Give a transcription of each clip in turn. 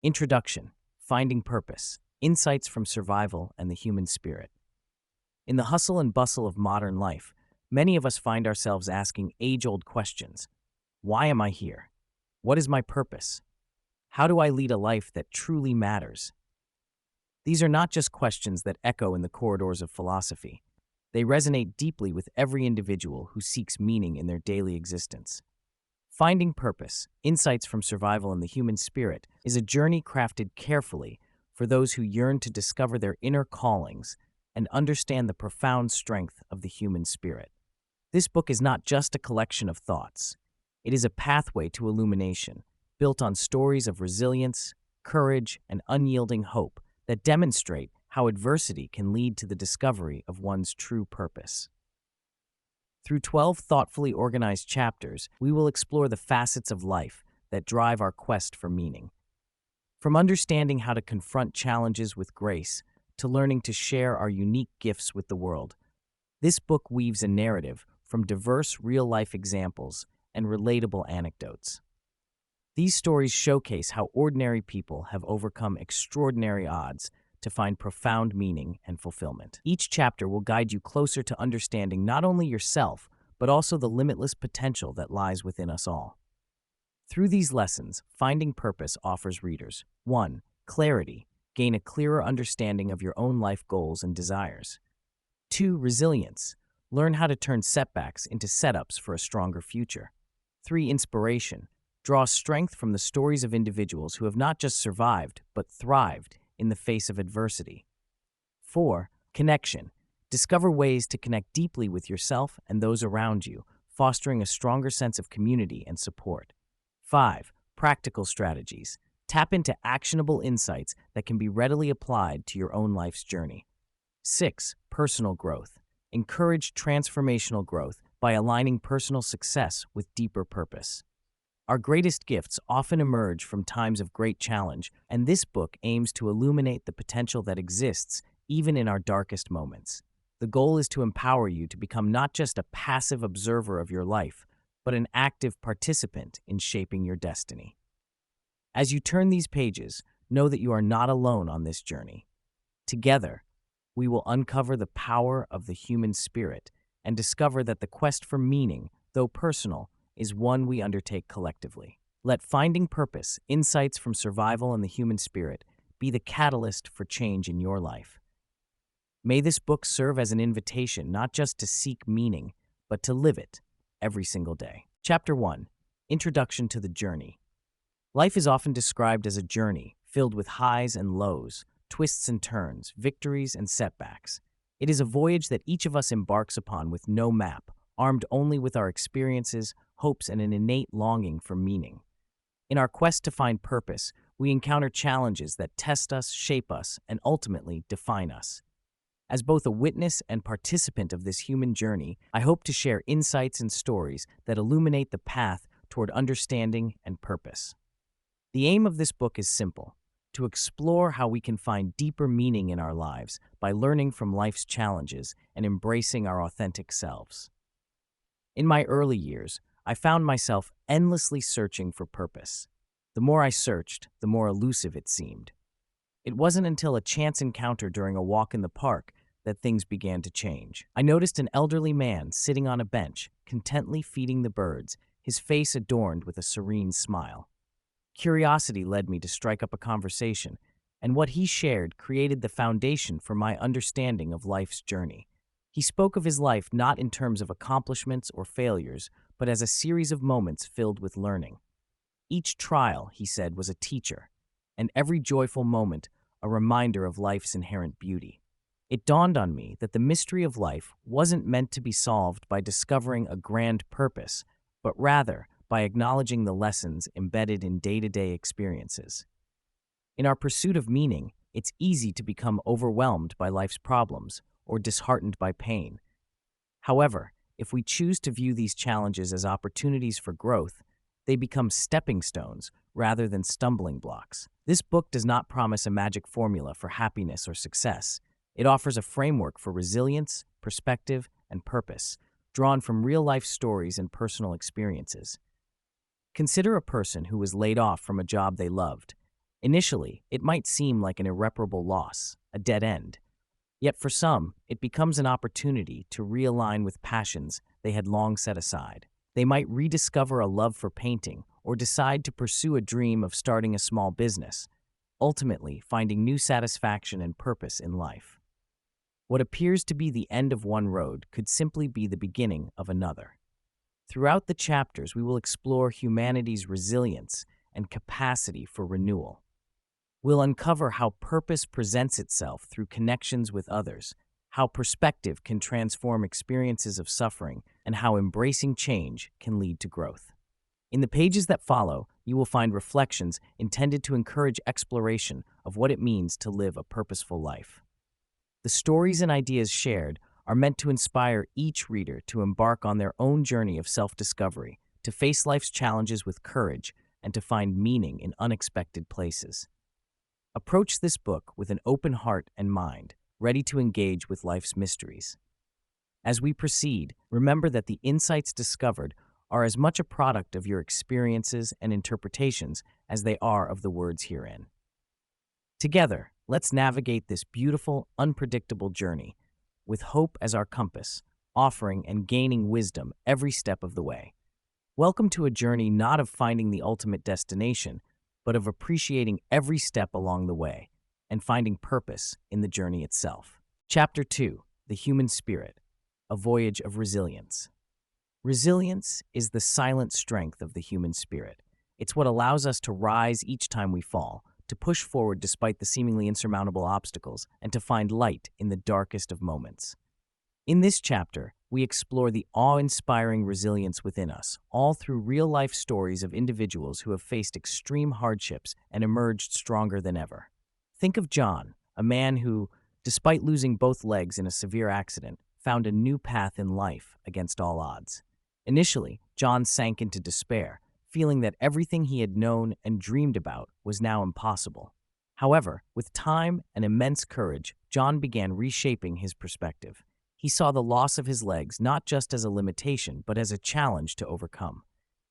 Introduction: Finding Purpose, Insights from Survival and the Human Spirit. In the hustle and bustle of modern life, many of us find ourselves asking age-old questions. Why am I here? What is my purpose? How do I lead a life that truly matters? These are not just questions that echo in the corridors of philosophy. They resonate deeply with every individual who seeks meaning in their daily existence. Finding Purpose, Insights from Survival and the Human Spirit is a journey crafted carefully for those who yearn to discover their inner callings and understand the profound strength of the human spirit. This book is not just a collection of thoughts. It is a pathway to illumination, built on stories of resilience, courage, and unyielding hope that demonstrate how adversity can lead to the discovery of one's true purpose. Through 12 thoughtfully organized chapters, we will explore the facets of life that drive our quest for meaning. From understanding how to confront challenges with grace to learning to share our unique gifts with the world, this book weaves a narrative from diverse real-life examples and relatable anecdotes. These stories showcase how ordinary people have overcome extraordinary odds to find profound meaning and fulfillment. Each chapter will guide you closer to understanding not only yourself, but also the limitless potential that lies within us all. Through these lessons, Finding Purpose offers readers 1. Clarity. Gain a clearer understanding of your own life goals and desires. 2. Resilience. Learn how to turn setbacks into setups for a stronger future. 3. Inspiration. Draw strength from the stories of individuals who have not just survived, but thrived in the face of adversity. 4. Connection. Discover ways to connect deeply with yourself and those around you, fostering a stronger sense of community and support. 5. Practical strategies. Tap into actionable insights that can be readily applied to your own life's journey. 6. Personal growth. Encourage transformational growth by aligning personal success with deeper purpose. Our greatest gifts often emerge from times of great challenge, and this book aims to illuminate the potential that exists even in our darkest moments. The goal is to empower you to become not just a passive observer of your life, but an active participant in shaping your destiny. As you turn these pages, know that you are not alone on this journey. Together, we will uncover the power of the human spirit and discover that the quest for meaning, though personal, is one we undertake collectively. Let Finding Purpose, Insights from Survival and the Human Spirit be the catalyst for change in your life. May this book serve as an invitation not just to seek meaning, but to live it every single day. Chapter 1. Introduction to the Journey. Life is often described as a journey filled with highs and lows, twists and turns, victories and setbacks. It is a voyage that each of us embarks upon with no map, armed only with our experiences, hopes, and an innate longing for meaning. In our quest to find purpose, we encounter challenges that test us, shape us, and ultimately define us. As both a witness and participant of this human journey, I hope to share insights and stories that illuminate the path toward understanding and purpose. The aim of this book is simple: to explore how we can find deeper meaning in our lives by learning from life's challenges and embracing our authentic selves. In my early years, I found myself endlessly searching for purpose. The more I searched, the more elusive it seemed. It wasn't until a chance encounter during a walk in the park that things began to change. I noticed an elderly man sitting on a bench, contently feeding the birds, his face adorned with a serene smile. Curiosity led me to strike up a conversation, and what he shared created the foundation for my understanding of life's journey. He spoke of his life not in terms of accomplishments or failures, but as a series of moments filled with learning. Each trial, he said, was a teacher, and every joyful moment a reminder of life's inherent beauty. It dawned on me that the mystery of life wasn't meant to be solved by discovering a grand purpose, but rather by acknowledging the lessons embedded in day-to-day experiences. In our pursuit of meaning, it's easy to become overwhelmed by life's problems or disheartened by pain. However, if we choose to view these challenges as opportunities for growth, they become stepping stones rather than stumbling blocks. This book does not promise a magic formula for happiness or success. It offers a framework for resilience, perspective, and purpose, drawn from real-life stories and personal experiences. Consider a person who was laid off from a job they loved. Initially, it might seem like an irreparable loss, a dead end. Yet for some, it becomes an opportunity to realign with passions they had long set aside. They might rediscover a love for painting or decide to pursue a dream of starting a small business, ultimately finding new satisfaction and purpose in life. What appears to be the end of one road could simply be the beginning of another. Throughout the chapters, we will explore humanity's resilience and capacity for renewal. We'll uncover how purpose presents itself through connections with others, how perspective can transform experiences of suffering, and how embracing change can lead to growth. In the pages that follow, you will find reflections intended to encourage exploration of what it means to live a purposeful life. The stories and ideas shared are meant to inspire each reader to embark on their own journey of self-discovery, to face life's challenges with courage, and to find meaning in unexpected places. Approach this book with an open heart and mind, ready to engage with life's mysteries. As we proceed, remember that the insights discovered are as much a product of your experiences and interpretations as they are of the words herein. Together, let's navigate this beautiful, unpredictable journey with hope as our compass, offering and gaining wisdom every step of the way. Welcome to a journey not of finding the ultimate destination, but of appreciating every step along the way and finding purpose in the journey itself. Chapter 2: The Human Spirit, A Voyage of Resilience. Resilience is the silent strength of the human spirit. It's what allows us to rise each time we fall, to push forward despite the seemingly insurmountable obstacles, and to find light in the darkest of moments. In this chapter, we explore the awe-inspiring resilience within us, all through real-life stories of individuals who have faced extreme hardships and emerged stronger than ever. Think of John, a man who, despite losing both legs in a severe accident, found a new path in life against all odds. Initially, John sank into despair, feeling that everything he had known and dreamed about was now impossible. However, with time and immense courage, John began reshaping his perspective. He saw the loss of his legs not just as a limitation, but as a challenge to overcome.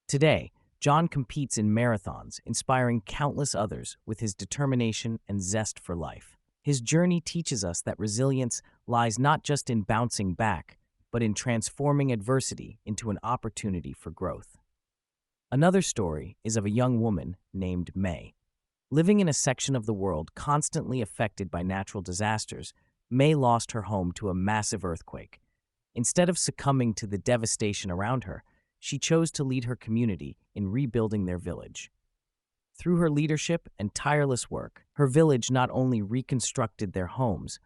Today, John competes in marathons, inspiring countless others with his determination and zest for life. His journey teaches us that resilience lies not just in bouncing back, but in transforming adversity into an opportunity for growth. Another story is of a young woman named May. Living in a section of the world constantly affected by natural disasters, May lost her home to a massive earthquake. Instead of succumbing to the devastation around her, she chose to lead her community in rebuilding their village. Through her leadership and tireless work, her village not only reconstructed their homes,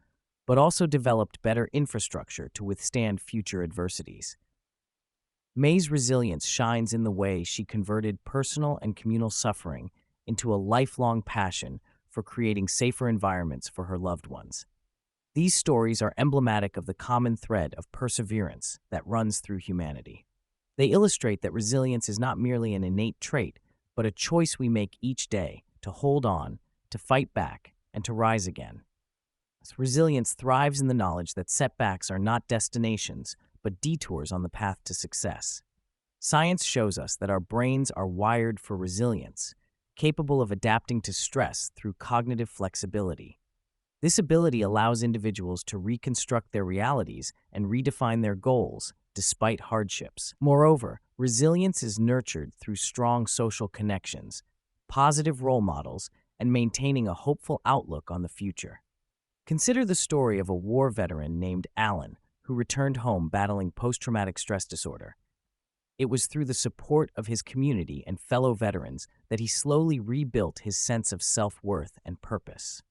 but also developed better infrastructure to withstand future adversities. May's resilience shines in the way she converted personal and communal suffering into a lifelong passion for creating safer environments for her loved ones. These stories are emblematic of the common thread of perseverance that runs through humanity. They illustrate that resilience is not merely an innate trait, but a choice we make each day to hold on, to fight back, and to rise again. Resilience thrives in the knowledge that setbacks are not destinations, but detours on the path to success. Science shows us that our brains are wired for resilience, capable of adapting to stress through cognitive flexibility. This ability allows individuals to reconstruct their realities and redefine their goals despite hardships. Moreover, resilience is nurtured through strong social connections, positive role models, and maintaining a hopeful outlook on the future. Consider the story of a war veteran named Alan, who returned home battling post-traumatic stress disorder. It was through the support of his community and fellow veterans that he slowly rebuilt his sense of self-worth and purpose.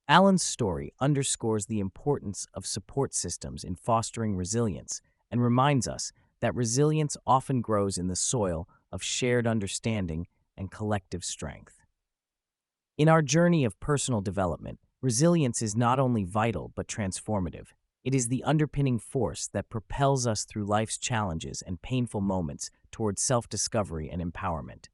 Alan's story underscores the importance of support systems in fostering resilience and reminds us that resilience often grows in the soil of shared understanding and collective strength. In our journey of personal development, resilience is not only vital but transformative. It is the underpinning force that propels us through life's challenges and painful moments towards self-discovery and empowerment.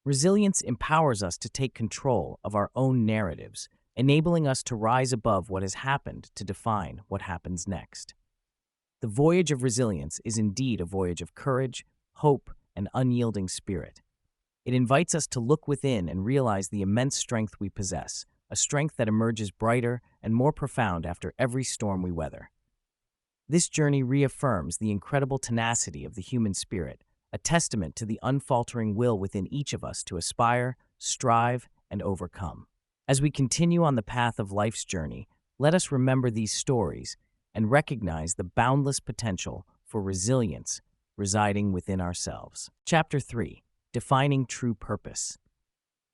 Resilience empowers us to take control of our own narratives, enabling us to rise above what has happened to define what happens next. The voyage of resilience is indeed a voyage of courage, hope, and unyielding spirit. It invites us to look within and realize the immense strength we possess, a strength that emerges brighter and more profound after every storm we weather. This journey reaffirms the incredible tenacity of the human spirit, a testament to the unfaltering will within each of us to aspire, strive, and overcome. As we continue on the path of life's journey, let us remember these stories and recognize the boundless potential for resilience residing within ourselves. Chapter 3: Defining True Purpose.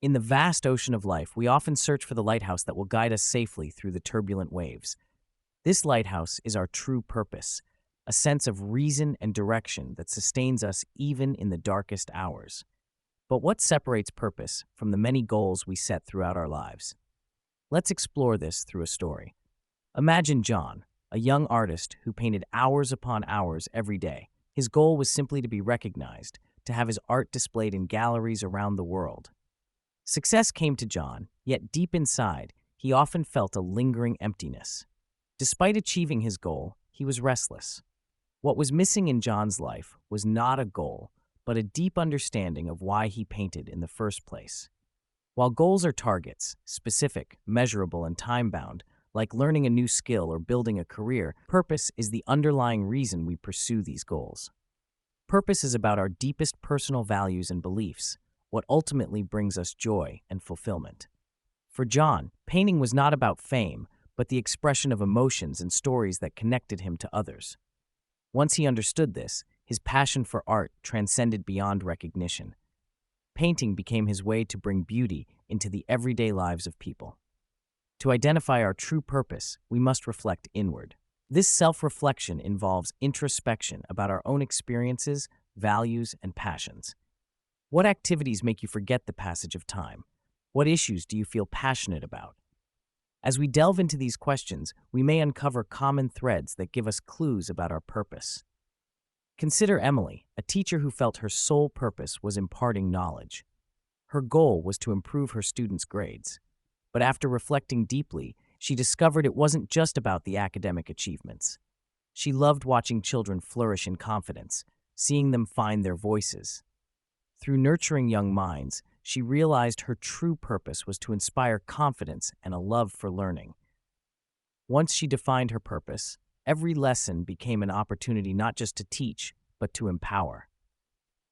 In the vast ocean of life, we often search for the lighthouse that will guide us safely through the turbulent waves. This lighthouse is our true purpose, a sense of reason and direction that sustains us even in the darkest hours. But what separates purpose from the many goals we set throughout our lives? Let's explore this through a story. Imagine John, a young artist who painted hours upon hours every day. His goal was simply to be recognized, to have his art displayed in galleries around the world. Success came to John, yet deep inside, he often felt a lingering emptiness. Despite achieving his goal, he was restless. What was missing in John's life was not a goal, but a deep understanding of why he painted in the first place. While goals are targets, specific, measurable, and time-bound, like learning a new skill or building a career, purpose is the underlying reason we pursue these goals. Purpose is about our deepest personal values and beliefs, what ultimately brings us joy and fulfillment. For John, painting was not about fame, but the expression of emotions and stories that connected him to others. Once he understood this, his passion for art transcended beyond recognition. Painting became his way to bring beauty into the everyday lives of people. To identify our true purpose, we must reflect inward. This self-reflection involves introspection about our own experiences, values, and passions. What activities make you forget the passage of time? What issues do you feel passionate about? As we delve into these questions, we may uncover common threads that give us clues about our purpose. Consider Emily, a teacher who felt her sole purpose was imparting knowledge. Her goal was to improve her students' grades. But after reflecting deeply, she discovered it wasn't just about the academic achievements. She loved watching children flourish in confidence, seeing them find their voices. Through nurturing young minds, she realized her true purpose was to inspire confidence and a love for learning. Once she defined her purpose, every lesson became an opportunity not just to teach, but to empower.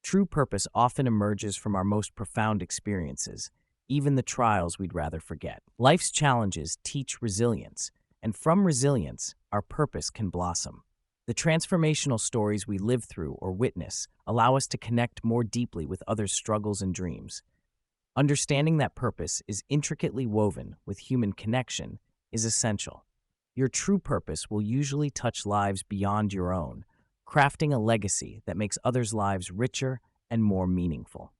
True purpose often emerges from our most profound experiences, even the trials we'd rather forget. Life's challenges teach resilience, and from resilience, our purpose can blossom. The transformational stories we live through or witness allow us to connect more deeply with others' struggles and dreams. Understanding that purpose is intricately woven with human connection is essential. Your true purpose will usually touch lives beyond your own, crafting a legacy that makes others' lives richer and more meaningful.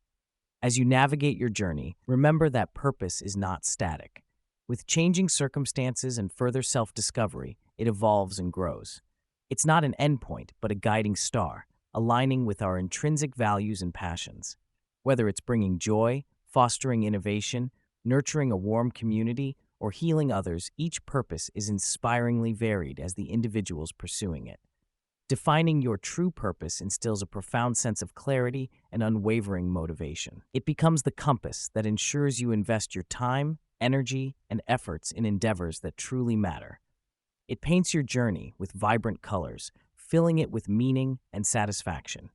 As you navigate your journey, remember that purpose is not static. With changing circumstances and further self-discovery, it evolves and grows. It's not an endpoint, but a guiding star, aligning with our intrinsic values and passions. Whether it's bringing joy, fostering innovation, nurturing a warm community, or healing others, each purpose is inspiringly varied as the individuals pursuing it. Defining your true purpose instills a profound sense of clarity and unwavering motivation. It becomes the compass that ensures you invest your time, energy, and efforts in endeavors that truly matter. It paints your journey with vibrant colors, filling it with meaning and satisfaction.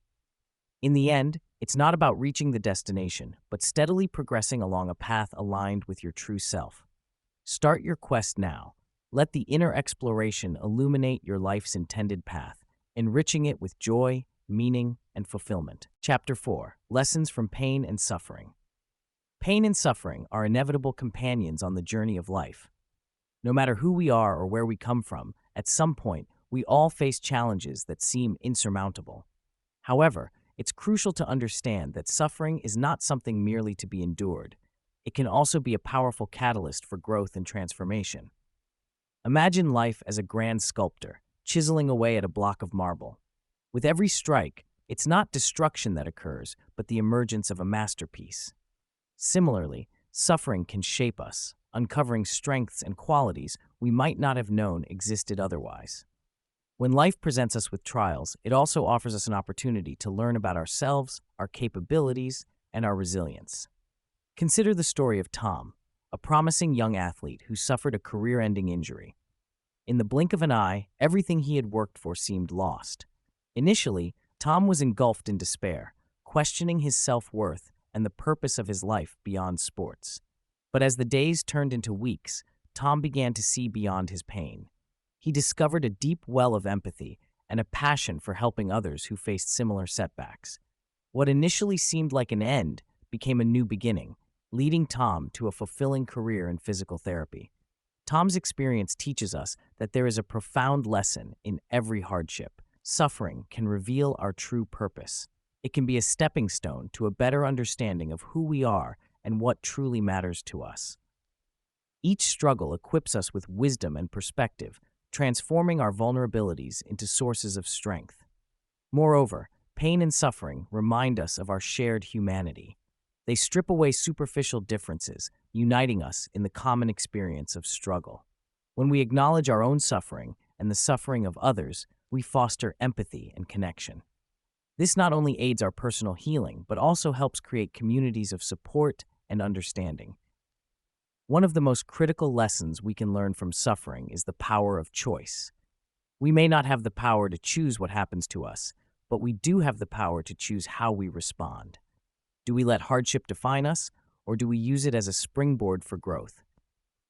In the end, it's not about reaching the destination, but steadily progressing along a path aligned with your true self. Start your quest now. Let the inner exploration illuminate your life's intended path, enriching it with joy, meaning, and fulfillment. Chapter 4: Lessons from Pain and Suffering. Pain and suffering are inevitable companions on the journey of life. No matter who we are or where we come from, at some point, we all face challenges that seem insurmountable. However, it's crucial to understand that suffering is not something merely to be endured. It can also be a powerful catalyst for growth and transformation. Imagine life as a grand sculptor, chiseling away at a block of marble. With every strike, it's not destruction that occurs, but the emergence of a masterpiece. Similarly, suffering can shape us, uncovering strengths and qualities we might not have known existed otherwise. When life presents us with trials, it also offers us an opportunity to learn about ourselves, our capabilities, and our resilience. Consider the story of Tom, a promising young athlete who suffered a career-ending injury. In the blink of an eye, everything he had worked for seemed lost. Initially, Tom was engulfed in despair, questioning his self-worth and the purpose of his life beyond sports. But as the days turned into weeks, Tom began to see beyond his pain. He discovered a deep well of empathy and a passion for helping others who faced similar setbacks. What initially seemed like an end became a new beginning, leading Tom to a fulfilling career in physical therapy. Tom's experience teaches us that there is a profound lesson in every hardship. Suffering can reveal our true purpose. It can be a stepping stone to a better understanding of who we are and what truly matters to us. Each struggle equips us with wisdom and perspective, transforming our vulnerabilities into sources of strength. Moreover, pain and suffering remind us of our shared humanity. They strip away superficial differences, uniting us in the common experience of struggle. When we acknowledge our own suffering and the suffering of others, we foster empathy and connection. This not only aids our personal healing, but also helps create communities of support and understanding. One of the most critical lessons we can learn from suffering is the power of choice. We may not have the power to choose what happens to us, but we do have the power to choose how we respond. Do we let hardship define us, or do we use it as a springboard for growth?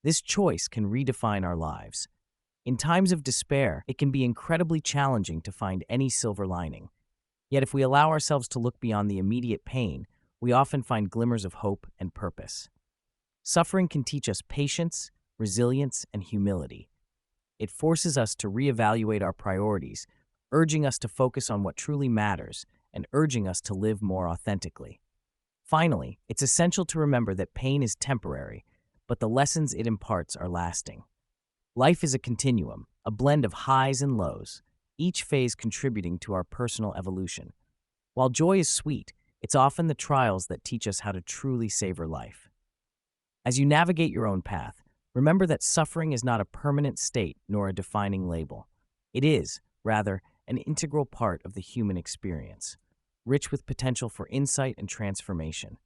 This choice can redefine our lives. In times of despair, it can be incredibly challenging to find any silver lining. Yet if we allow ourselves to look beyond the immediate pain, we often find glimmers of hope and purpose. Suffering can teach us patience, resilience, and humility. It forces us to reevaluate our priorities, urging us to focus on what truly matters and urging us to live more authentically. Finally, it's essential to remember that pain is temporary, but the lessons it imparts are lasting. Life is a continuum, a blend of highs and lows, each phase contributing to our personal evolution. While joy is sweet, it's often the trials that teach us how to truly savor life. As you navigate your own path, remember that suffering is not a permanent state nor a defining label. It is, rather, an integral part of the human experience, rich with potential for insight and transformation.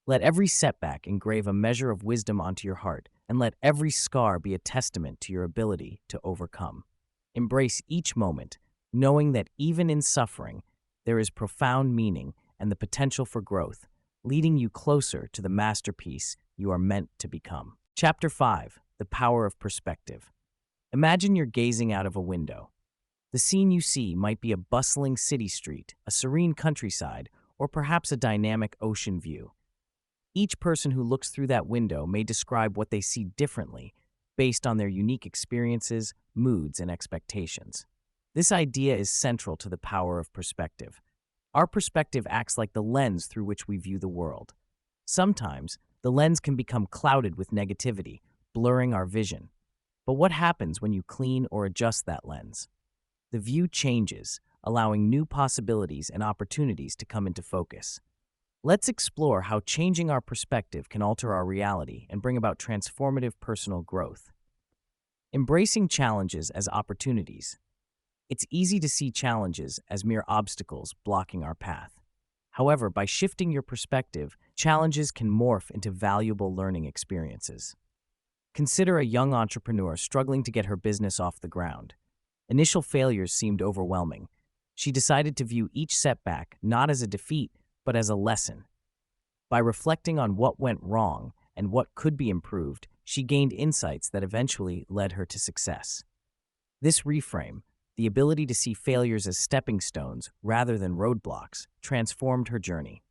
Let every setback engrave a measure of wisdom onto your heart, and let every scar be a testament to your ability to overcome. Embrace each moment, knowing that even in suffering, there is profound meaning and the potential for growth, leading you closer to the masterpiece you are meant to become. Chapter 5: The Power of Perspective. Imagine you're gazing out of a window. The scene you see might be a bustling city street, a serene countryside, or perhaps a dynamic ocean view. Each person who looks through that window may describe what they see differently, based on their unique experiences, moods, and expectations. This idea is central to the power of perspective. Our perspective acts like the lens through which we view the world. Sometimes, the lens can become clouded with negativity, blurring our vision. But what happens when you clean or adjust that lens? The view changes, allowing new possibilities and opportunities to come into focus. Let's explore how changing our perspective can alter our reality and bring about transformative personal growth. Embracing challenges as opportunities. It's easy to see challenges as mere obstacles blocking our path. However, by shifting your perspective, challenges can morph into valuable learning experiences. Consider a young entrepreneur struggling to get her business off the ground. Initial failures seemed overwhelming. She decided to view each setback not as a defeat, but as a lesson. By reflecting on what went wrong and what could be improved, she gained insights that eventually led her to success. This reframe, the ability to see failures as stepping stones rather than roadblocks, transformed her journey.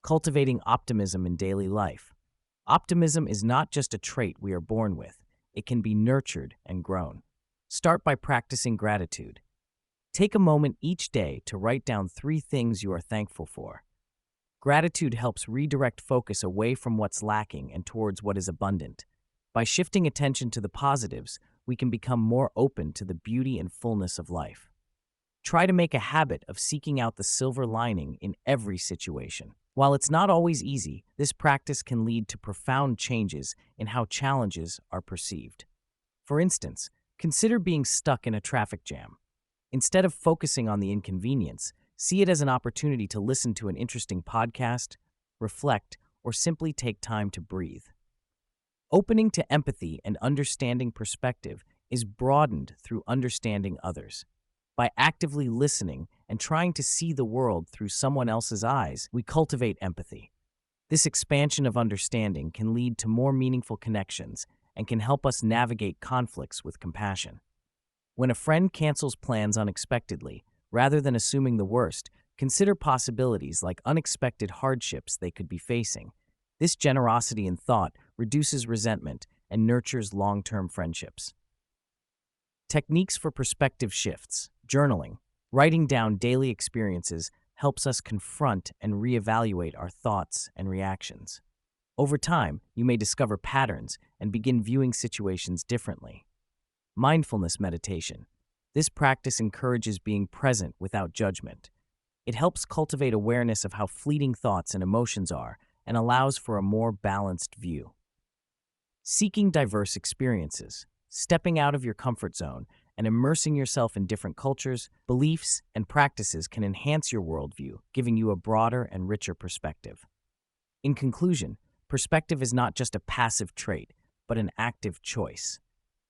Cultivating optimism in daily life. Optimism is not just a trait we are born with. It can be nurtured and grown. Start by practicing gratitude. Take a moment each day to write down 3 things you are thankful for. Gratitude helps redirect focus away from what's lacking and towards what is abundant. By shifting attention to the positives, we can become more open to the beauty and fullness of life. Try to make a habit of seeking out the silver lining in every situation. While it's not always easy, this practice can lead to profound changes in how challenges are perceived. For instance, consider being stuck in a traffic jam. Instead of focusing on the inconvenience, see it as an opportunity to listen to an interesting podcast, reflect, or simply take time to breathe. Opening to empathy and understanding perspective is broadened through understanding others. By actively listening and trying to see the world through someone else's eyes, we cultivate empathy. This expansion of understanding can lead to more meaningful connections and can help us navigate conflicts with compassion. When a friend cancels plans unexpectedly, rather than assuming the worst, consider possibilities like unexpected hardships they could be facing. This generosity in thought reduces resentment and nurtures long-term friendships. Techniques for perspective shifts. Journaling. Writing down daily experiences helps us confront and reevaluate our thoughts and reactions. Over time, you may discover patterns and begin viewing situations differently. Mindfulness meditation. This practice encourages being present without judgment. It helps cultivate awareness of how fleeting thoughts and emotions are and allows for a more balanced view. Seeking diverse experiences. Stepping out of your comfort zone and immersing yourself in different cultures, beliefs, and practices can enhance your worldview, giving you a broader and richer perspective. In conclusion, perspective is not just a passive trait, but an active choice.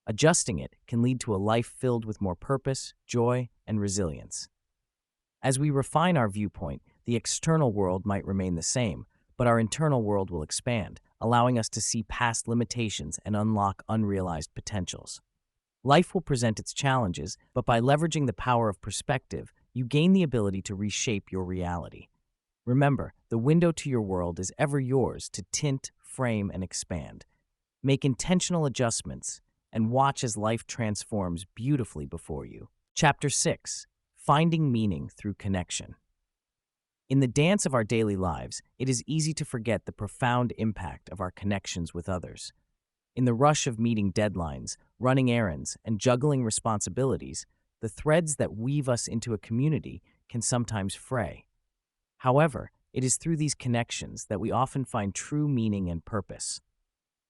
Adjusting it can lead to a life filled with more purpose, joy, and resilience. As we refine our viewpoint, the external world might remain the same, but our internal world will expand, allowing us to see past limitations and unlock unrealized potentials. Life will present its challenges, but by leveraging the power of perspective, you gain the ability to reshape your reality. Remember, the window to your world is ever yours to tint, frame, and expand. Make intentional adjustments and watch as life transforms beautifully before you. Chapter 6. Finding Meaning Through Connection. In the dance of our daily lives, it is easy to forget the profound impact of our connections with others. In the rush of meeting deadlines, running errands, and juggling responsibilities, the threads that weave us into a community can sometimes fray. However, it is through these connections that we often find true meaning and purpose.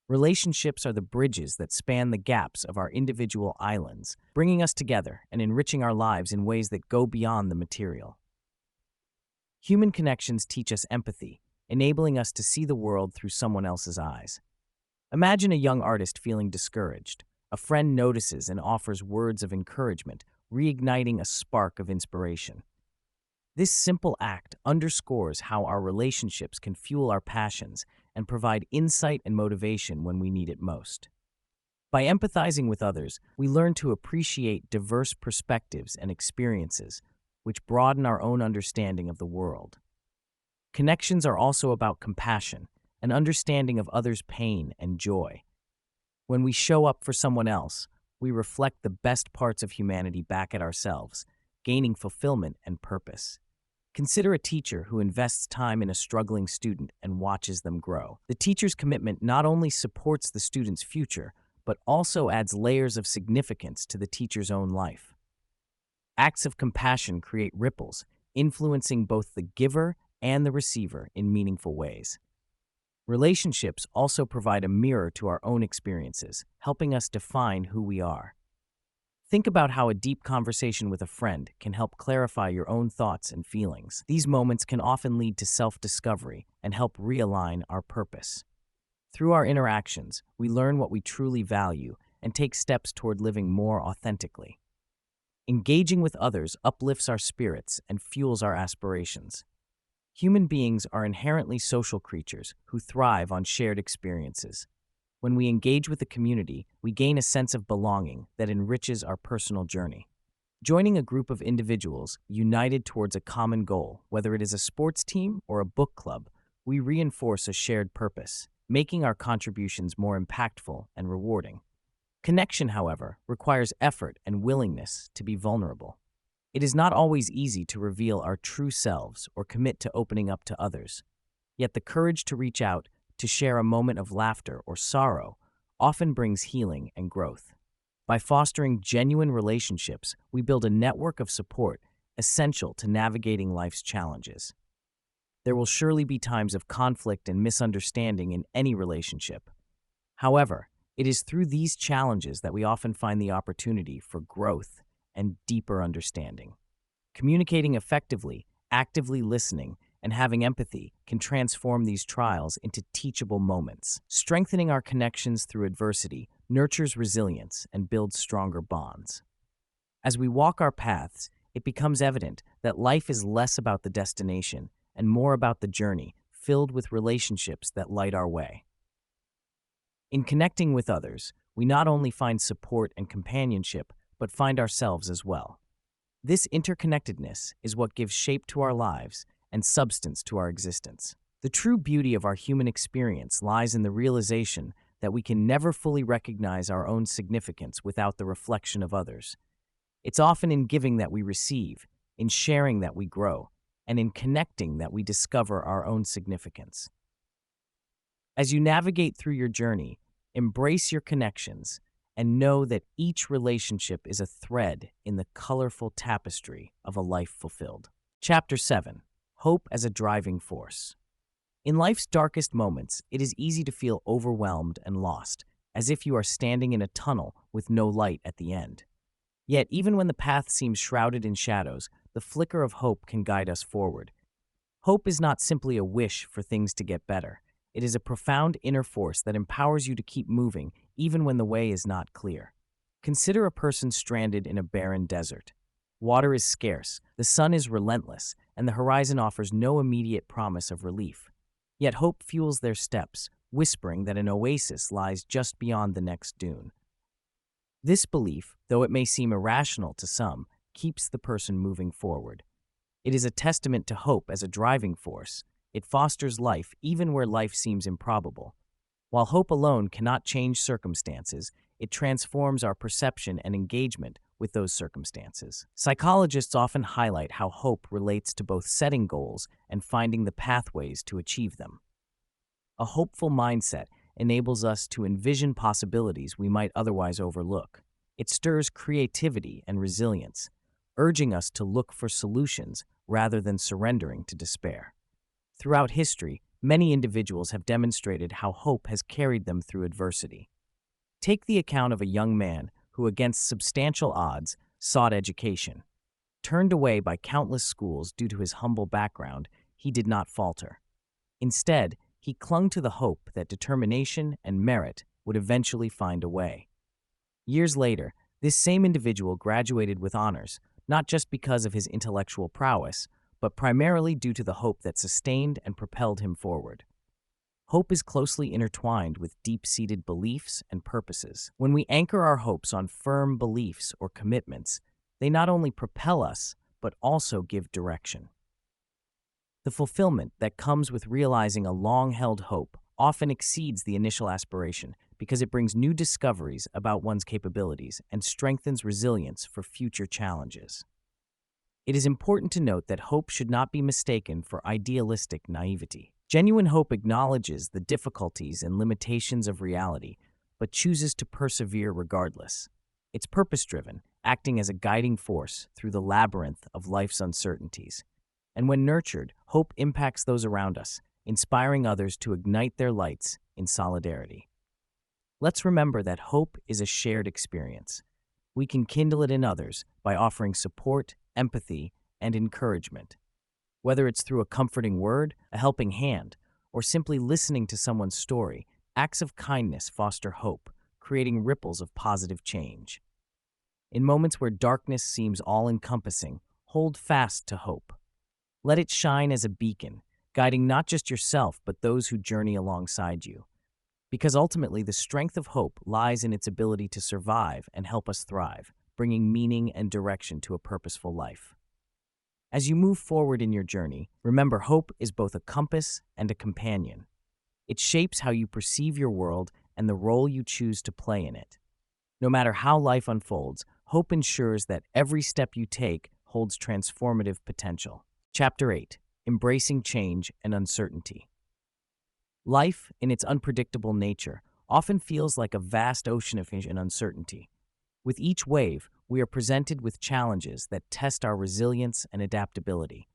Relationships are the bridges that span the gaps of our individual islands, bringing us together and enriching our lives in ways that go beyond the material. Human connections teach us empathy, enabling us to see the world through someone else's eyes. Imagine a young artist feeling discouraged. A friend notices and offers words of encouragement, reigniting a spark of inspiration. This simple act underscores how our relationships can fuel our passions and provide insight and motivation when we need it most. By empathizing with others, we learn to appreciate diverse perspectives and experiences, which broaden our own understanding of the world. Connections are also about compassion, an understanding of others' pain and joy. When we show up for someone else, we reflect the best parts of humanity back at ourselves, gaining fulfillment and purpose. Consider a teacher who invests time in a struggling student and watches them grow. The teacher's commitment not only supports the student's future, but also adds layers of significance to the teacher's own life. Acts of compassion create ripples, influencing both the giver and the receiver in meaningful ways. Relationships also provide a mirror to our own experiences, helping us define who we are. Think about how a deep conversation with a friend can help clarify your own thoughts and feelings. These moments can often lead to self-discovery and help realign our purpose. Through our interactions, we learn what we truly value and take steps toward living more authentically. Engaging with others uplifts our spirits and fuels our aspirations. Human beings are inherently social creatures who thrive on shared experiences. When we engage with the community, we gain a sense of belonging that enriches our personal journey. Joining a group of individuals united towards a common goal, whether it is a sports team or a book club, we reinforce a shared purpose, making our contributions more impactful and rewarding. Connection, however, requires effort and willingness to be vulnerable. It is not always easy to reveal our true selves or commit to opening up to others. Yet the courage to reach out, to share a moment of laughter or sorrow, often brings healing and growth. By fostering genuine relationships, we build a network of support essential to navigating life's challenges. There will surely be times of conflict and misunderstanding in any relationship. However, it is through these challenges that we often find the opportunity for growth and deeper understanding. Communicating effectively, actively listening, and having empathy can transform these trials into teachable moments. Strengthening our connections through adversity nurtures resilience and builds stronger bonds. As we walk our paths, it becomes evident that life is less about the destination and more about the journey, filled with relationships that light our way. In connecting with others, we not only find support and companionship, but find ourselves as well. This interconnectedness is what gives shape to our lives and substance to our existence. The true beauty of our human experience lies in the realization that we can never fully recognize our own significance without the reflection of others. It's often in giving that we receive, in sharing that we grow, and in connecting that we discover our own significance. As you navigate through your journey, embrace your connections and know that each relationship is a thread in the colorful tapestry of a life fulfilled. Chapter 7. Hope as a Driving Force. In life's darkest moments, it is easy to feel overwhelmed and lost, as if you are standing in a tunnel with no light at the end. Yet, even when the path seems shrouded in shadows, the flicker of hope can guide us forward. Hope is not simply a wish for things to get better. It is a profound inner force that empowers you to keep moving even when the way is not clear. Consider a person stranded in a barren desert. Water is scarce, the sun is relentless, and the horizon offers no immediate promise of relief. Yet hope fuels their steps, whispering that an oasis lies just beyond the next dune. This belief, though it may seem irrational to some, keeps the person moving forward. It is a testament to hope as a driving force. It fosters life even where life seems improbable. While hope alone cannot change circumstances, it transforms our perception and engagement with those circumstances. Psychologists often highlight how hope relates to both setting goals and finding the pathways to achieve them. A hopeful mindset enables us to envision possibilities we might otherwise overlook. It stirs creativity and resilience, urging us to look for solutions rather than surrendering to despair. Throughout history, many individuals have demonstrated how hope has carried them through adversity. Take the account of a young man who, against substantial odds, sought education. Turned away by countless schools due to his humble background, he did not falter. Instead, he clung to the hope that determination and merit would eventually find a way. Years later, this same individual graduated with honors, not just because of his intellectual prowess, but primarily due to the hope that sustained and propelled him forward. Hope is closely intertwined with deep-seated beliefs and purposes. When we anchor our hopes on firm beliefs or commitments, they not only propel us, but also give direction. The fulfillment that comes with realizing a long-held hope often exceeds the initial aspiration because it brings new discoveries about one's capabilities and strengthens resilience for future challenges. It is important to note that hope should not be mistaken for idealistic naivety. Genuine hope acknowledges the difficulties and limitations of reality, but chooses to persevere regardless. It's purpose-driven, acting as a guiding force through the labyrinth of life's uncertainties. And when nurtured, hope impacts those around us, inspiring others to ignite their lights in solidarity. Let's remember that hope is a shared experience. We can kindle it in others by offering support, empathy, and encouragement. Whether it's through a comforting word, a helping hand, or simply listening to someone's story, acts of kindness foster hope, creating ripples of positive change. In moments where darkness seems all-encompassing, hold fast to hope. Let it shine as a beacon, guiding not just yourself but those who journey alongside you. Because ultimately, the strength of hope lies in its ability to survive and help us thrive, bringing meaning and direction to a purposeful life. As you move forward in your journey, remember hope is both a compass and a companion. It shapes how you perceive your world and the role you choose to play in it. No matter how life unfolds, hope ensures that every step you take holds transformative potential. Chapter 8. Embracing Change and Uncertainty. Life, in its unpredictable nature, often feels like a vast ocean of uncertainty. With each wave, we are presented with challenges that test our resilience and adaptability.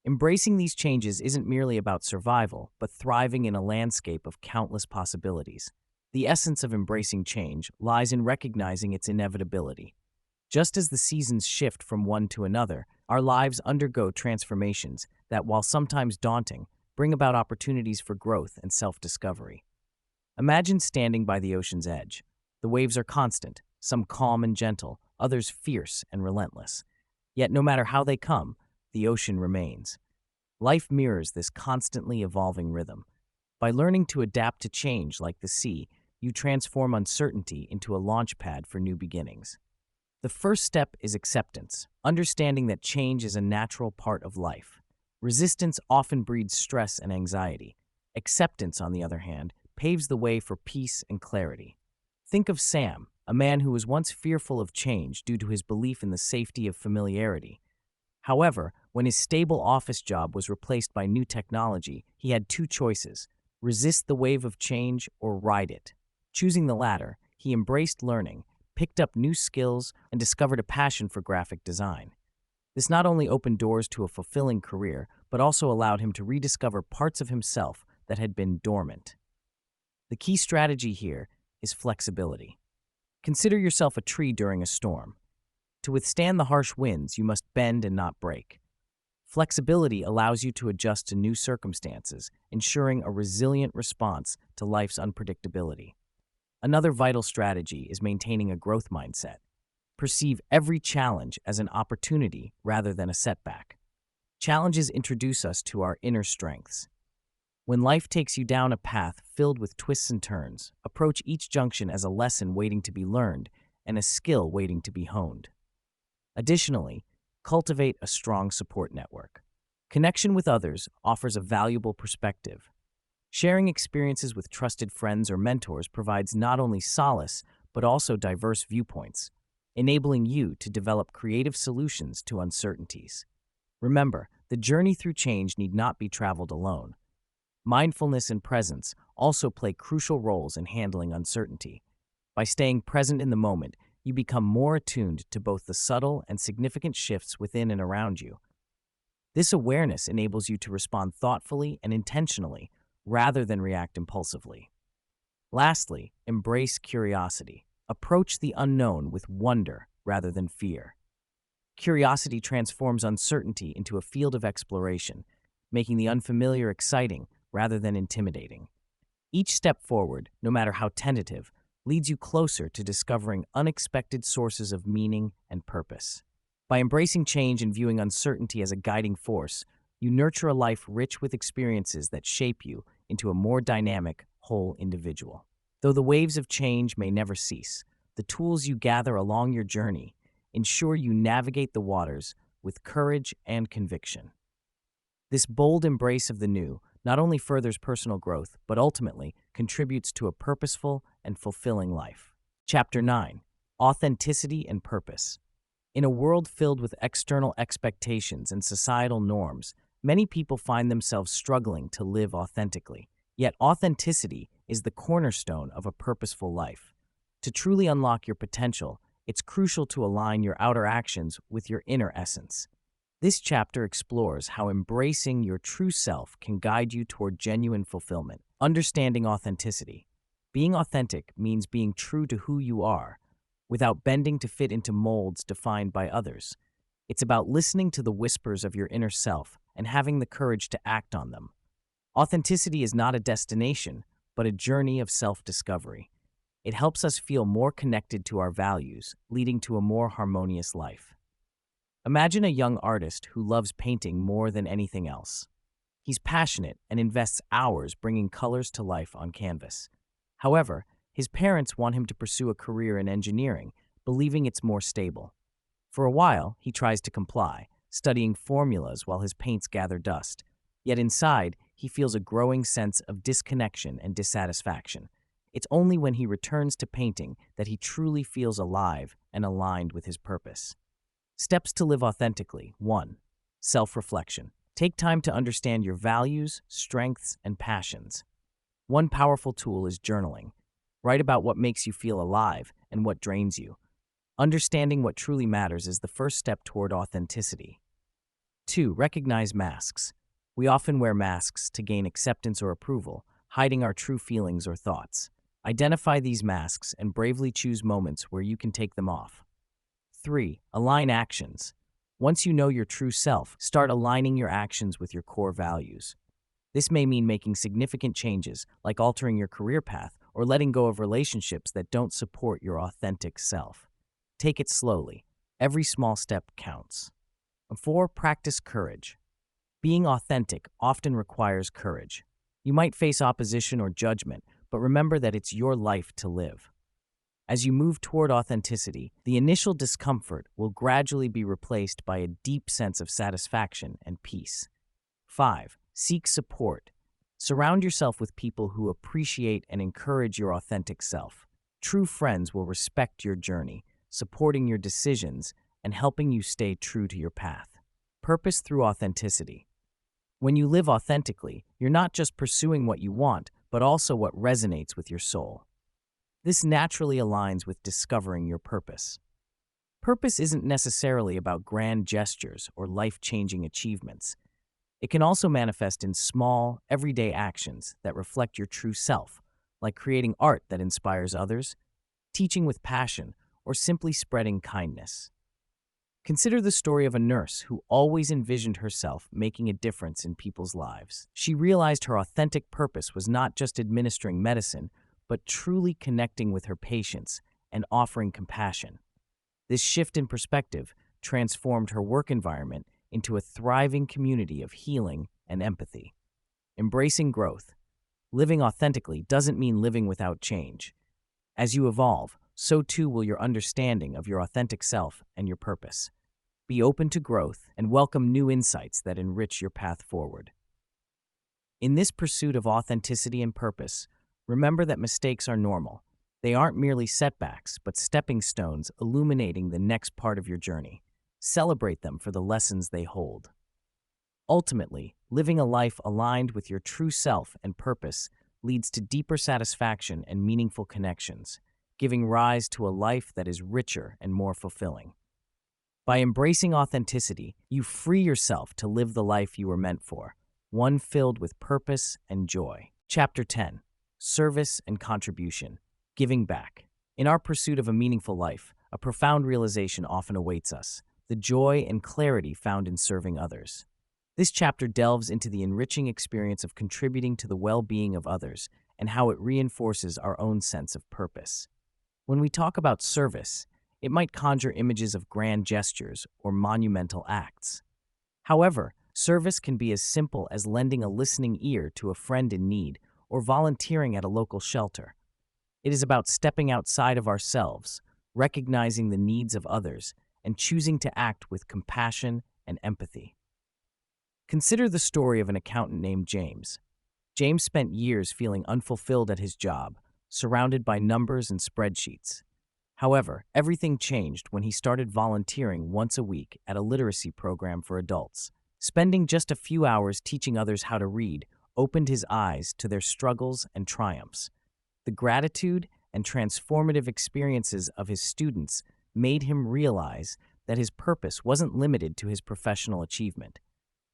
Embracing these changes isn't merely about survival, but thriving in a landscape of countless possibilities. The essence of embracing change lies in recognizing its inevitability. Just as the seasons shift from one to another, Our lives undergo transformations that, while sometimes daunting, bring about opportunities for growth and self-discovery. Imagine standing by the ocean's edge. The waves are constant, some calm and gentle, others fierce and relentless. Yet no matter how they come, the ocean remains. Life mirrors this constantly evolving rhythm. By learning to adapt to change like the sea, you transform uncertainty into a launch pad for new beginnings. The first step is acceptance, understanding that change is a natural part of life. Resistance often breeds stress and anxiety. Acceptance, on the other hand, paves the way for peace and clarity. Think of Sam, a man who was once fearful of change due to his belief in the safety of familiarity. However, when his stable office job was replaced by new technology, he had two choices: resist the wave of change or ride it. Choosing the latter, he embraced learning, picked up new skills, and discovered a passion for graphic design. This not only opened doors to a fulfilling career, but also allowed him to rediscover parts of himself that had been dormant. The key strategy here is flexibility. Consider yourself a tree during a storm. To withstand the harsh winds, you must bend and not break. Flexibility allows you to adjust to new circumstances, ensuring a resilient response to life's unpredictability. Another vital strategy is maintaining a growth mindset. Perceive every challenge as an opportunity rather than a setback. Challenges introduce us to our inner strengths. When life takes you down a path filled with twists and turns, approach each junction as a lesson waiting to be learned and a skill waiting to be honed. Additionally, cultivate a strong support network. Connection with others offers a valuable perspective. Sharing experiences with trusted friends or mentors provides not only solace, but also diverse viewpoints, enabling you to develop creative solutions to uncertainties. Remember, the journey through change need not be traveled alone. Mindfulness and presence also play crucial roles in handling uncertainty. By staying present in the moment, you become more attuned to both the subtle and significant shifts within and around you. This awareness enables you to respond thoughtfully and intentionally, rather than react impulsively. Lastly, embrace curiosity. Approach the unknown with wonder rather than fear. Curiosity transforms uncertainty into a field of exploration, making the unfamiliar exciting rather than intimidating. Each step forward, no matter how tentative, leads you closer to discovering unexpected sources of meaning and purpose. By embracing change and viewing uncertainty as a guiding force, you nurture a life rich with experiences that shape you into a more dynamic, whole individual. Though the waves of change may never cease, the tools you gather along your journey ensure you navigate the waters with courage and conviction. This bold embrace of the new not only furthers personal growth, but ultimately contributes to a purposeful and fulfilling life. Chapter 9: Authenticity and Purpose. In a world filled with external expectations and societal norms, many people find themselves struggling to live authentically. Yet authenticity is the cornerstone of a purposeful life. To truly unlock your potential, it's crucial to align your outer actions with your inner essence. This chapter explores how embracing your true self can guide you toward genuine fulfillment. Understanding authenticity. Being authentic means being true to who you are, without bending to fit into molds defined by others. It's about listening to the whispers of your inner self and having the courage to act on them. Authenticity is not a destination, but a journey of self-discovery. It helps us feel more connected to our values, leading to a more harmonious life. Imagine a young artist who loves painting more than anything else. He's passionate and invests hours bringing colors to life on canvas. However, his parents want him to pursue a career in engineering, believing it's more stable. For a while, he tries to comply, studying formulas while his paints gather dust. Yet inside, he feels a growing sense of disconnection and dissatisfaction. It's only when he returns to painting that he truly feels alive and aligned with his purpose. Steps to live authentically. 1. Self-reflection. Take time to understand your values, strengths, and passions. One powerful tool is journaling. Write about what makes you feel alive and what drains you. Understanding what truly matters is the first step toward authenticity. 2. Recognize masks. We often wear masks to gain acceptance or approval, hiding our true feelings or thoughts. Identify these masks and bravely choose moments where you can take them off. 3. Align actions. Once you know your true self, start aligning your actions with your core values. This may mean making significant changes, like altering your career path or letting go of relationships that don't support your authentic self. Take it slowly. Every small step counts. 4. Practice courage. Being authentic often requires courage. You might face opposition or judgment, but remember that it's your life to live. As you move toward authenticity, the initial discomfort will gradually be replaced by a deep sense of satisfaction and peace. 5. Seek support. Surround yourself with people who appreciate and encourage your authentic self. True friends will respect your journey, supporting your decisions and helping you stay true to your path. Purpose through authenticity. When you live authentically, you're not just pursuing what you want, but also what resonates with your soul. This naturally aligns with discovering your purpose. Purpose isn't necessarily about grand gestures or life-changing achievements. It can also manifest in small, everyday actions that reflect your true self, like creating art that inspires others, teaching with passion, or simply spreading kindness. Consider the story of a nurse who always envisioned herself making a difference in people's lives. She realized her authentic purpose was not just administering medicine, but truly connecting with her patients and offering compassion. This shift in perspective transformed her work environment into a thriving community of healing and empathy. Embracing growth. Living authentically doesn't mean living without change. As you evolve, so too will your understanding of your authentic self and your purpose. Be open to growth and welcome new insights that enrich your path forward. In this pursuit of authenticity and purpose, remember that mistakes are normal. They aren't merely setbacks, but stepping stones illuminating the next part of your journey. Celebrate them for the lessons they hold. Ultimately, living a life aligned with your true self and purpose leads to deeper satisfaction and meaningful connections, giving rise to a life that is richer and more fulfilling. By embracing authenticity, you free yourself to live the life you were meant for, one filled with purpose and joy. Chapter 10. Service and Contribution. Giving back. In our pursuit of a meaningful life, a profound realization often awaits us: the joy and clarity found in serving others. This chapter delves into the enriching experience of contributing to the well-being of others and how it reinforces our own sense of purpose. When we talk about service, it might conjure images of grand gestures or monumental acts. However, service can be as simple as lending a listening ear to a friend in need or volunteering at a local shelter. It is about stepping outside of ourselves, recognizing the needs of others, and choosing to act with compassion and empathy. Consider the story of an accountant named James. James spent years feeling unfulfilled at his job, surrounded by numbers and spreadsheets. However, everything changed when he started volunteering once a week at a literacy program for adults. Spending just a few hours teaching others how to read opened his eyes to their struggles and triumphs. The gratitude and transformative experiences of his students made him realize that his purpose wasn't limited to his professional achievement.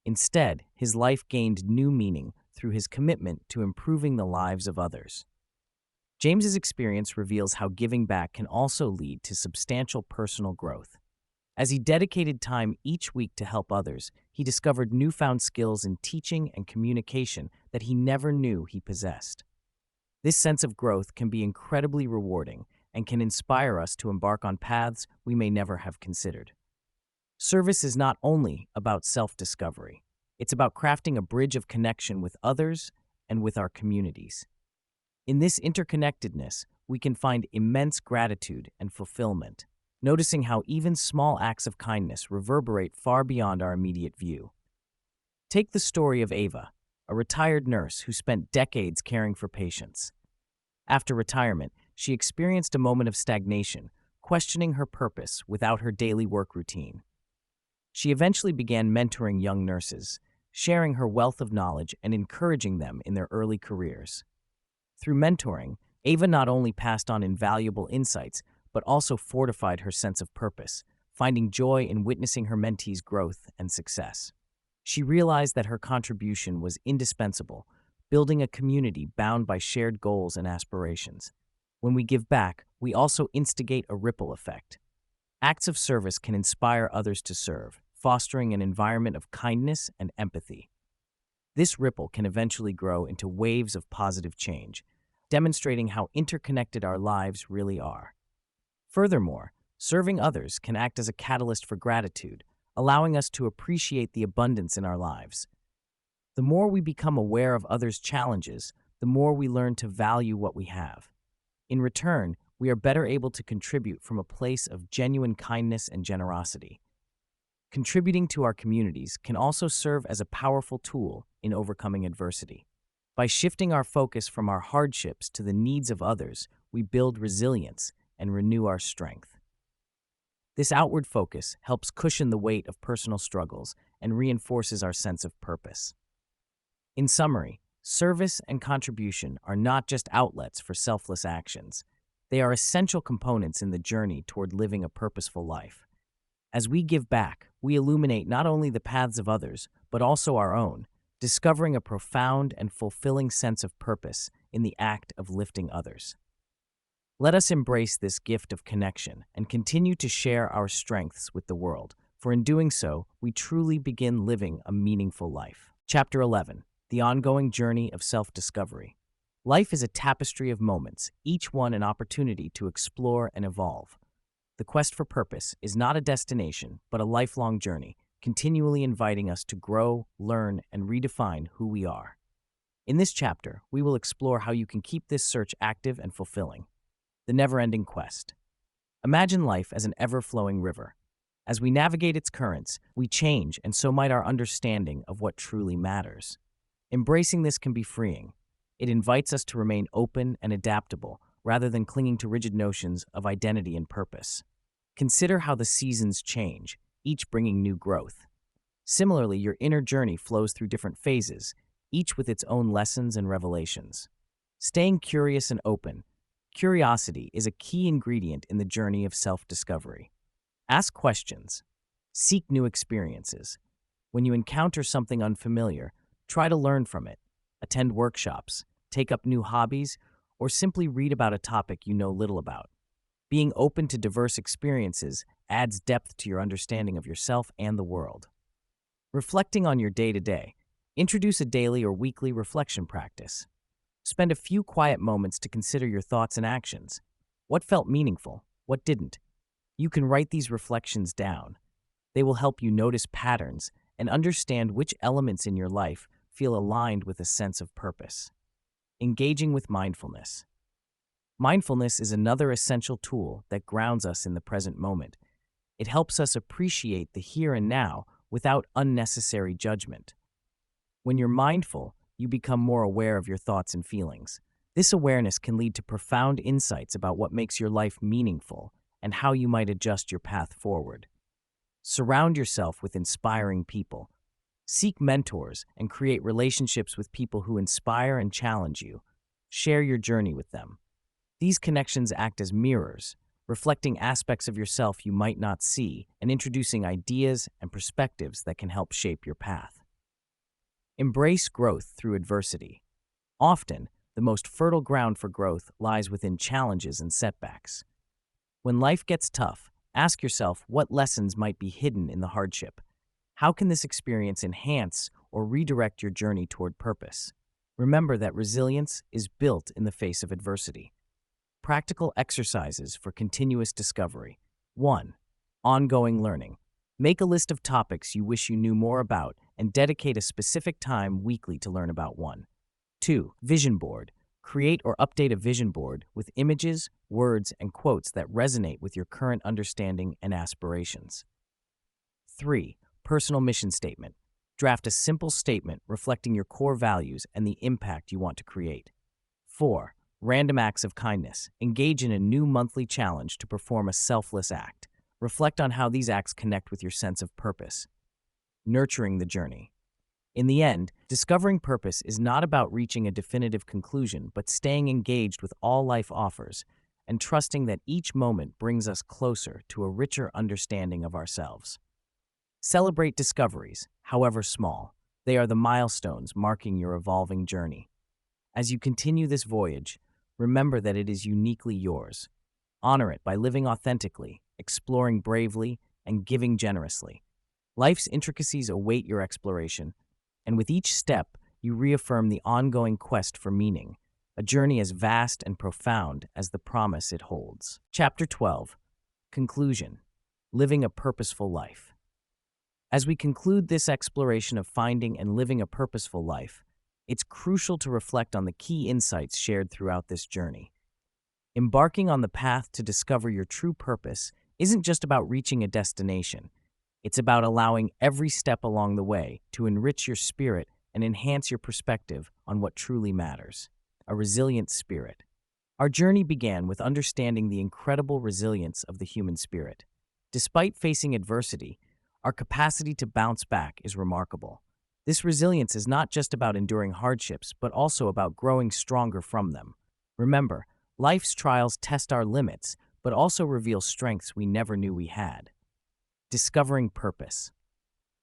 Instead, his life gained new meaning through his commitment to improving the lives of others. James's experience reveals how giving back can also lead to substantial personal growth. As he dedicated time each week to help others, he discovered newfound skills in teaching and communication that he never knew he possessed. This sense of growth can be incredibly rewarding and can inspire us to embark on paths we may never have considered. Service is not only about self-discovery. It's about crafting a bridge of connection with others and with our communities. In this interconnectedness, we can find immense gratitude and fulfillment, noticing how even small acts of kindness reverberate far beyond our immediate view. Take the story of Ava, a retired nurse who spent decades caring for patients. After retirement, she experienced a moment of stagnation, questioning her purpose without her daily work routine. She eventually began mentoring young nurses, sharing her wealth of knowledge and encouraging them in their early careers. Through mentoring, Ava not only passed on invaluable insights, but also fortified her sense of purpose, finding joy in witnessing her mentees' growth and success. She realized that her contribution was indispensable, building a community bound by shared goals and aspirations. When we give back, we also instigate a ripple effect. Acts of service can inspire others to serve, fostering an environment of kindness and empathy. This ripple can eventually grow into waves of positive change, demonstrating how interconnected our lives really are. Furthermore, serving others can act as a catalyst for gratitude, allowing us to appreciate the abundance in our lives. The more we become aware of others' challenges, the more we learn to value what we have. In return, we are better able to contribute from a place of genuine kindness and generosity. Contributing to our communities can also serve as a powerful tool in overcoming adversity. By shifting our focus from our hardships to the needs of others, we build resilience and renew our strength. This outward focus helps cushion the weight of personal struggles and reinforces our sense of purpose. In summary, service and contribution are not just outlets for selfless actions. They are essential components in the journey toward living a purposeful life. As we give back, we illuminate not only the paths of others, but also our own, discovering a profound and fulfilling sense of purpose in the act of lifting others. Let us embrace this gift of connection and continue to share our strengths with the world, for in doing so, we truly begin living a meaningful life. Chapter 11. The ongoing journey of self-discovery. Life is a tapestry of moments, each one an opportunity to explore and evolve. The quest for purpose is not a destination, but a lifelong journey, continually inviting us to grow, learn, and redefine who we are. In this chapter, we will explore how you can keep this search active and fulfilling. The never-ending quest. Imagine life as an ever-flowing river. As we navigate its currents, we change, and so might our understanding of what truly matters. Embracing this can be freeing. It invites us to remain open and adaptable, rather than clinging to rigid notions of identity and purpose. Consider how the seasons change, each bringing new growth. Similarly, your inner journey flows through different phases, each with its own lessons and revelations. Staying curious and open. Curiosity is a key ingredient in the journey of self-discovery. Ask questions. Seek new experiences. When you encounter something unfamiliar, try to learn from it. Attend workshops, take up new hobbies, or simply read about a topic you know little about. Being open to diverse experiences adds depth to your understanding of yourself and the world. Reflecting on your day-to-day. Introduce a daily or weekly reflection practice. Spend a few quiet moments to consider your thoughts and actions. What felt meaningful? What didn't? You can write these reflections down. They will help you notice patterns and understand which elements in your life feel aligned with a sense of purpose. Engaging with mindfulness. Mindfulness is another essential tool that grounds us in the present moment. It helps us appreciate the here and now without unnecessary judgment. When you're mindful, you become more aware of your thoughts and feelings. This awareness can lead to profound insights about what makes your life meaningful and how you might adjust your path forward. Surround yourself with inspiring people. Seek mentors and create relationships with people who inspire and challenge you. Share your journey with them. These connections act as mirrors, reflecting aspects of yourself you might not see and introducing ideas and perspectives that can help shape your path. Embrace growth through adversity. Often, the most fertile ground for growth lies within challenges and setbacks. When life gets tough, ask yourself what lessons might be hidden in the hardship. How can this experience enhance or redirect your journey toward purpose? Remember that resilience is built in the face of adversity. Practical exercises for continuous discovery. 1. Ongoing learning. Make a list of topics you wish you knew more about and dedicate a specific time weekly to learn about one. 2. Vision board. Create or update a vision board with images, words, and quotes that resonate with your current understanding and aspirations. 3. Personal mission statement. Draft a simple statement reflecting your core values and the impact you want to create. 4. Random acts of kindness. Engage in a new monthly challenge to perform a selfless act. Reflect on how these acts connect with your sense of purpose. Nurturing the journey. In the end, discovering purpose is not about reaching a definitive conclusion, but staying engaged with all life offers and trusting that each moment brings us closer to a richer understanding of ourselves. Celebrate discoveries, however small. They are the milestones marking your evolving journey. As you continue this voyage, remember that it is uniquely yours. Honor it by living authentically, exploring bravely, and giving generously. Life's intricacies await your exploration, and with each step, you reaffirm the ongoing quest for meaning, a journey as vast and profound as the promise it holds. Chapter 12. Conclusion. Living a Purposeful Life. As we conclude this exploration of finding and living a purposeful life, it's crucial to reflect on the key insights shared throughout this journey. Embarking on the path to discover your true purpose isn't just about reaching a destination. It's about allowing every step along the way to enrich your spirit and enhance your perspective on what truly matters. A resilient spirit. Our journey began with understanding the incredible resilience of the human spirit. Despite facing adversity, our capacity to bounce back is remarkable. This resilience is not just about enduring hardships, but also about growing stronger from them. Remember, life's trials test our limits, but also reveal strengths we never knew we had. Discovering purpose.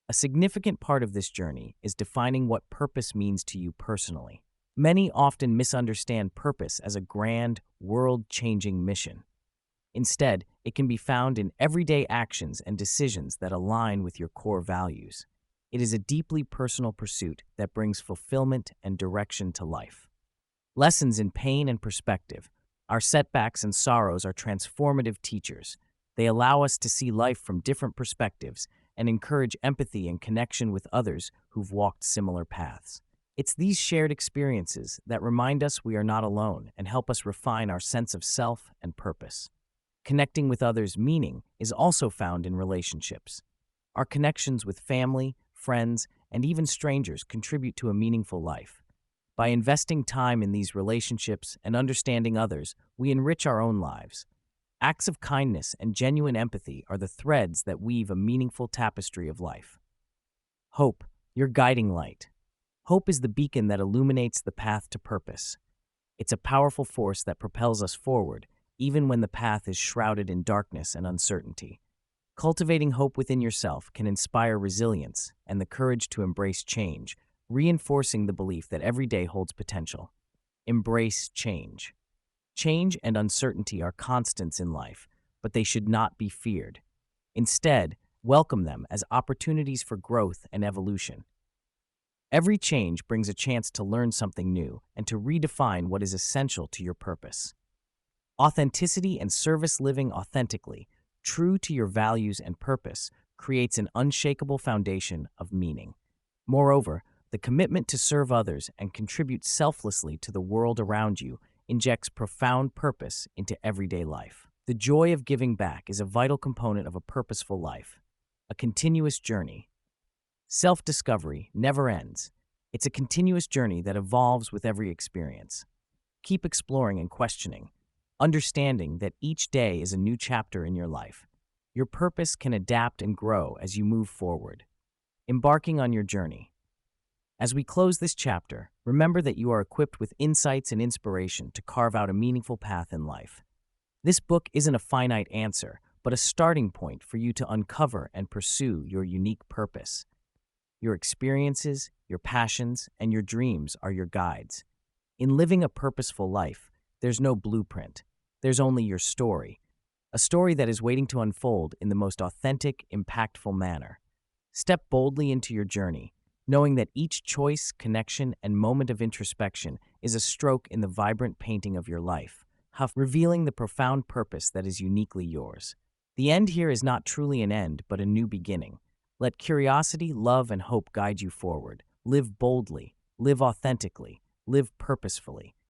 A significant part of this journey is defining what purpose means to you personally. Many often misunderstand purpose as a grand, world-changing mission. Instead, it can be found in everyday actions and decisions that align with your core values. It is a deeply personal pursuit that brings fulfillment and direction to life. Lessons in pain and perspective. Our setbacks and sorrows are transformative teachers. They allow us to see life from different perspectives and encourage empathy and connection with others who've walked similar paths. It's these shared experiences that remind us we are not alone and help us refine our sense of self and purpose. Connecting with others' meaning is also found in relationships. Our connections with family, friends, and even strangers contribute to a meaningful life. By investing time in these relationships and understanding others, we enrich our own lives. Acts of kindness and genuine empathy are the threads that weave a meaningful tapestry of life. Hope, your guiding light. Hope is the beacon that illuminates the path to purpose. It's a powerful force that propels us forward, even when the path is shrouded in darkness and uncertainty. Cultivating hope within yourself can inspire resilience and the courage to embrace change, reinforcing the belief that every day holds potential. Embrace change. Change and uncertainty are constants in life, but they should not be feared. Instead, welcome them as opportunities for growth and evolution. Every change brings a chance to learn something new and to redefine what is essential to your purpose. Authenticity and service. Living authentically, true to your values and purpose, creates an unshakable foundation of meaning. Moreover, the commitment to serve others and contribute selflessly to the world around you injects profound purpose into everyday life. The joy of giving back is a vital component of a purposeful life, a continuous journey. Self-discovery never ends. It's a continuous journey that evolves with every experience. Keep exploring and questioning, understanding that each day is a new chapter in your life. Your purpose can adapt and grow as you move forward. Embarking on your journey. As we close this chapter, remember that you are equipped with insights and inspiration to carve out a meaningful path in life. This book isn't a finite answer, but a starting point for you to uncover and pursue your unique purpose. Your experiences, your passions, and your dreams are your guides. In living a purposeful life, there's no blueprint. There's only your story, a story that is waiting to unfold in the most authentic, impactful manner. Step boldly into your journey, knowing that each choice, connection, and moment of introspection is a stroke in the vibrant painting of your life, revealing the profound purpose that is uniquely yours. The end here is not truly an end, but a new beginning. Let curiosity, love, and hope guide you forward. Live boldly, live authentically, live purposefully,